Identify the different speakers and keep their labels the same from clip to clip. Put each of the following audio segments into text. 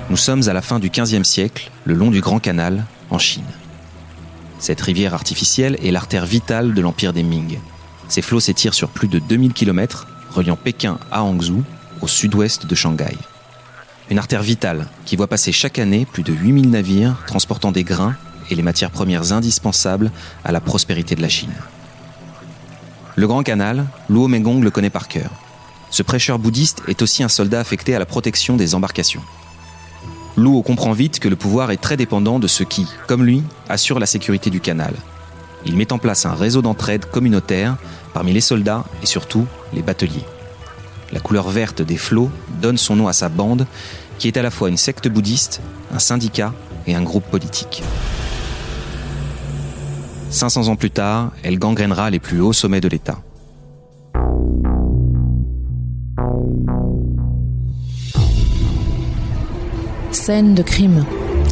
Speaker 1: Nous sommes à la fin du XVe siècle, le long du Grand Canal, en Chine. Cette rivière artificielle est l'artère vitale de l'empire des Ming. Ses flots s'étirent sur plus de 2000 km, reliant Pékin à Hangzhou, au sud-ouest de Shanghai. Une artère vitale qui voit passer chaque année plus de 8000 navires transportant des grains et les matières premières indispensables à la prospérité de la Chine. Le Grand Canal, Luo Menggong le connaît par cœur. Ce prêcheur bouddhiste est aussi un soldat affecté à la protection des embarcations. Luo comprend vite que le pouvoir est très dépendant de ceux qui, comme lui, assurent la sécurité du canal. Il met en place un réseau d'entraide communautaire parmi les soldats et surtout les bateliers. La couleur verte des flots donne son nom à sa bande, qui est à la fois une secte bouddhiste, un syndicat et un groupe politique. 500 ans plus tard, elle gangrénera les plus hauts sommets de l'État.
Speaker 2: Scène de crime,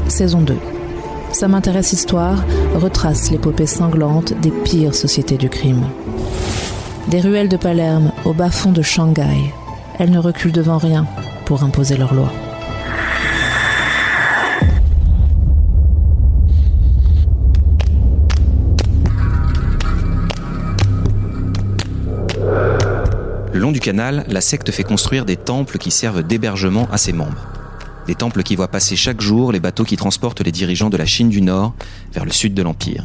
Speaker 2: saison 2. Ça m'intéresse histoire retrace l'épopée sanglante des pires sociétés du crime. Des ruelles de Palerme au bas-fond de Shanghai, elles ne reculent devant rien pour imposer leurs lois.
Speaker 1: Le long du canal, la secte fait construire des temples qui servent d'hébergement à ses membres. Des temples qui voient passer chaque jour les bateaux qui transportent les dirigeants de la Chine du Nord vers le sud de l'Empire.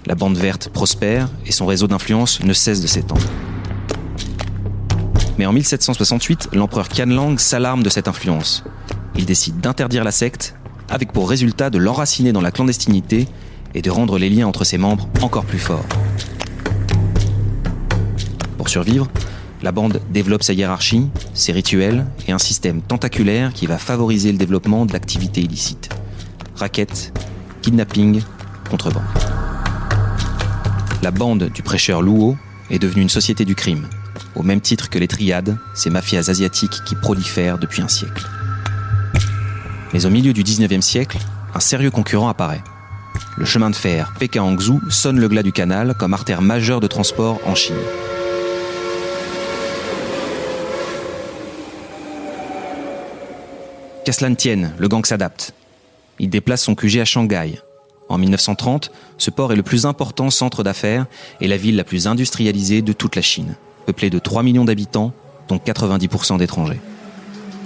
Speaker 1: La bande verte prospère et son réseau d'influence ne cesse de s'étendre. Mais en 1768, l'empereur Qianlang s'alarme de cette influence. Il décide d'interdire la secte, avec pour résultat de l'enraciner dans la clandestinité et de rendre les liens entre ses membres encore plus forts. Pour survivre, la bande développe sa hiérarchie, ses rituels et un système tentaculaire qui va favoriser le développement d'activités illicites. Rackets, kidnapping, contrebande. La bande du prêcheur Luo est devenue une société du crime, au même titre que les triades, ces mafias asiatiques qui prolifèrent depuis un siècle. Mais au milieu du 19e siècle, un sérieux concurrent apparaît. Le chemin de fer Pékin-Hangzhou sonne le glas du canal comme artère majeure de transport en Chine. Qu'à cela ne tienne, le gang s'adapte. Il déplace son QG à Shanghai. En 1930, ce port est le plus important centre d'affaires et la ville la plus industrialisée de toute la Chine, peuplée de 3 millions d'habitants, dont 90% d'étrangers.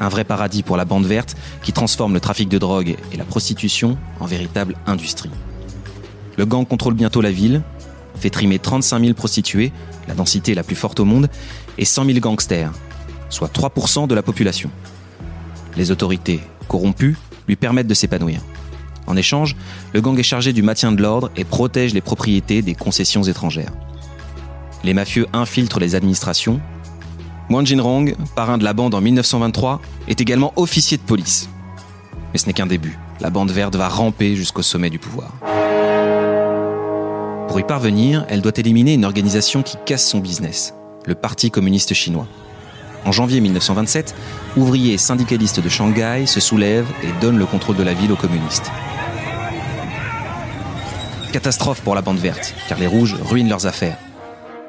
Speaker 1: Un vrai paradis pour la bande verte qui transforme le trafic de drogue et la prostitution en véritable industrie. Le gang contrôle bientôt la ville, fait trimer 35 000 prostituées, la densité la plus forte au monde, et 100 000 gangsters, soit 3% de la population. Les autorités, corrompues, lui permettent de s'épanouir. En échange, le gang est chargé du maintien de l'ordre et protège les propriétés des concessions étrangères. Les mafieux infiltrent les administrations. Wang Jinrong, parrain de la bande en 1923, est également officier de police. Mais ce n'est qu'un début. La bande verte va ramper jusqu'au sommet du pouvoir. Pour y parvenir, elle doit éliminer une organisation qui casse son business, le Parti communiste chinois. En janvier 1927, ouvriers et syndicalistes de Shanghai se soulèvent et donnent le contrôle de la ville aux communistes. Catastrophe pour la bande verte, car les rouges ruinent leurs affaires.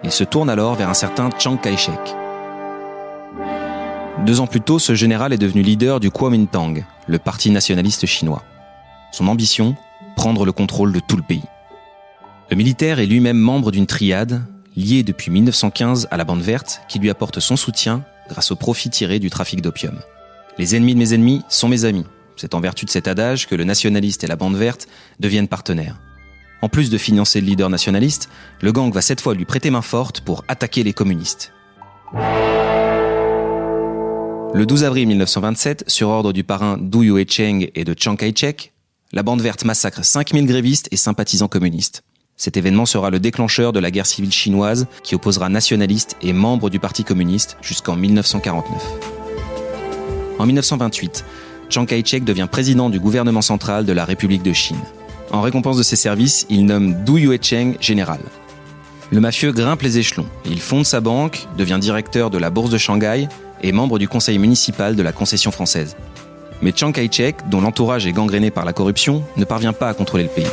Speaker 1: Ils se tournent alors vers un certain Chiang Kai-shek. 2 ans plus tôt, ce général est devenu leader du Kuomintang, le parti nationaliste chinois. Son ambition, prendre le contrôle de tout le pays. Le militaire est lui-même membre d'une triade, liée depuis 1915 à la bande verte, qui lui apporte son soutien grâce aux profits tirés du trafic d'opium. Les ennemis de mes ennemis sont mes amis. C'est en vertu de cet adage que le nationaliste et la bande verte deviennent partenaires. En plus de financer le leader nationaliste, le gang va cette fois lui prêter main forte pour attaquer les communistes. Le 12 avril 1927, sur ordre du parrain Du Yuecheng et de Chiang Kai-shek, la bande verte massacre 5000 grévistes et sympathisants communistes. Cet événement sera le déclencheur de la guerre civile chinoise qui opposera nationalistes et membres du Parti communiste jusqu'en 1949. En 1928, Chiang Kai-shek devient président du gouvernement central de la République de Chine. En récompense de ses services, il nomme Du Yuecheng général. Le mafieux grimpe les échelons. Il fonde sa banque, devient directeur de la bourse de Shanghai et membre du conseil municipal de la concession française. Mais Chiang Kai-shek, dont l'entourage est gangréné par la corruption, ne parvient pas à contrôler le pays.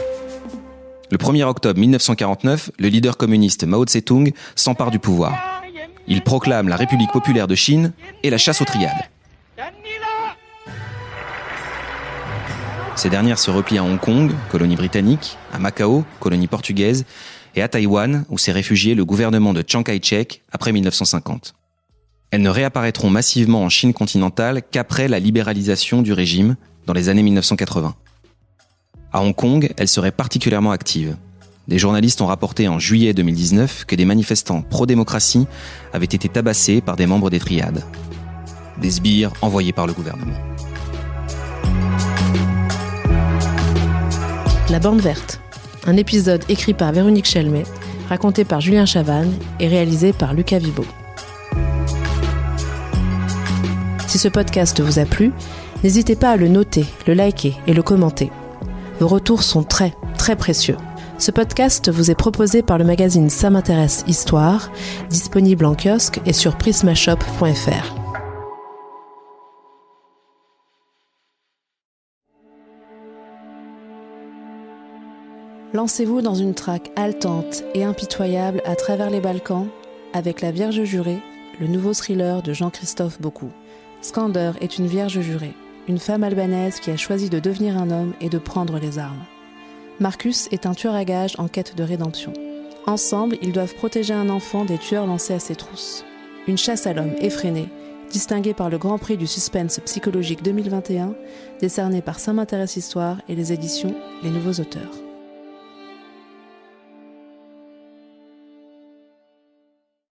Speaker 1: Le 1er octobre 1949, le leader communiste Mao Tse-tung s'empare du pouvoir. Il proclame la République populaire de Chine et la chasse aux triades. Ces dernières se replient à Hong Kong, colonie britannique, à Macao, colonie portugaise, et à Taïwan, où s'est réfugié le gouvernement de Chiang Kai-shek après 1950. Elles ne réapparaîtront massivement en Chine continentale qu'après la libéralisation du régime, dans les années 1980. À Hong Kong, elles seraient particulièrement actives. Des journalistes ont rapporté en juillet 2019 que des manifestants pro-démocratie avaient été tabassés par des membres des triades. Des sbires envoyés par le gouvernement.
Speaker 2: La Bande Verte, un épisode écrit par Véronique Chelmet, raconté par Julien Chavannes et réalisé par Lucas Vibo. Si ce podcast vous a plu, n'hésitez pas à le noter, le liker et le commenter. Vos retours sont très, très précieux. Ce podcast vous est proposé par le magazine Ça m'intéresse Histoire, disponible en kiosque et sur prismashop.fr. Lancez-vous dans une traque haletante et impitoyable à travers les Balkans avec La Vierge jurée, le nouveau thriller de Jean-Christophe Beaucou. Skander est une vierge jurée, une femme albanaise qui a choisi de devenir un homme et de prendre les armes. Marcus est un tueur à gages en quête de rédemption. Ensemble, ils doivent protéger un enfant des tueurs lancés à ses trousses. Une chasse à l'homme effrénée, distinguée par le Grand Prix du suspense psychologique 2021, décerné par Ça m'intéresse Histoire et les éditions Les Nouveaux Auteurs.